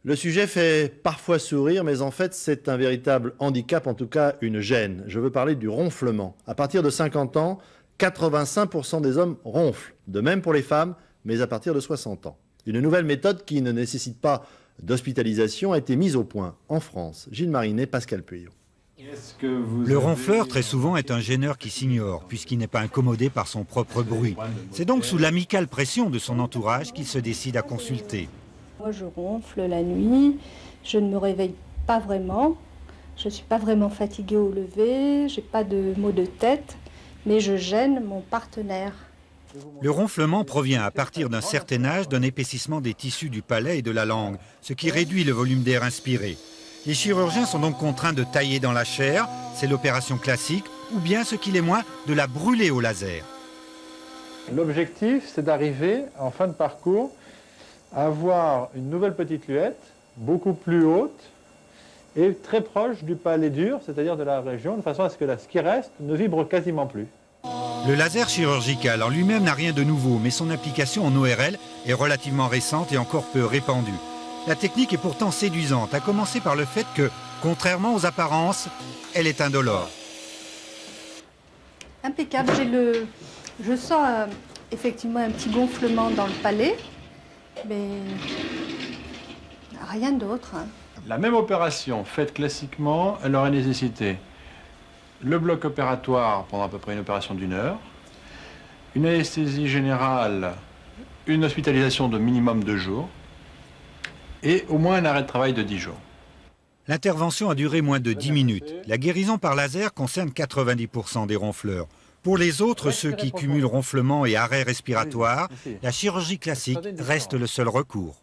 Le sujet fait parfois sourire, mais en fait, c'est un véritable handicap, en tout cas une gêne. Je veux parler du ronflement. À partir de 50 ans, 85% des hommes ronflent. De même pour les femmes, mais à partir de 60 ans. Une nouvelle méthode qui ne nécessite pas d'hospitalisation a été mise au point en France. Gilles Marinet, Pascal Pueyo. Le ronfleur, très souvent, est un gêneur qui s'ignore, puisqu'il n'est pas incommodé par son propre bruit. C'est donc sous l'amicale pression de son entourage qu'il se décide à consulter. Moi, je ronfle la nuit, je ne me réveille pas vraiment, je ne suis pas vraiment fatiguée au lever, je n'ai pas de maux de tête, mais je gêne mon partenaire. Le ronflement provient à partir d'un certain âge d'un épaississement des tissus du palais et de la langue, ce qui réduit le volume d'air inspiré. Les chirurgiens sont donc contraints de tailler dans la chair, c'est l'opération classique, ou bien, ce qu'il est moins, de la brûler au laser. L'objectif, c'est d'arriver, en fin de parcours, à avoir une nouvelle petite luette, beaucoup plus haute et très proche du palais dur, c'est-à-dire de la région, de façon à ce que ce qui reste ne vibre quasiment plus. Le laser chirurgical en lui-même n'a rien de nouveau, mais son application en ORL est relativement récente et encore peu répandue. La technique est pourtant séduisante, à commencer par le fait que, contrairement aux apparences, elle est indolore. Impeccable, je sens effectivement un petit gonflement dans le palais, mais rien d'autre. La même opération faite classiquement, elle aurait nécessité le bloc opératoire pendant à peu près une opération d'1 heure, une anesthésie générale, une hospitalisation de minimum 2 jours et au moins un arrêt de travail de 10 jours. L'intervention a duré moins de 10 minutes. La guérison par laser concerne 90% des ronfleurs. Pour les autres, ceux qui cumulent ronflement et arrêt respiratoire, la chirurgie classique reste le seul recours.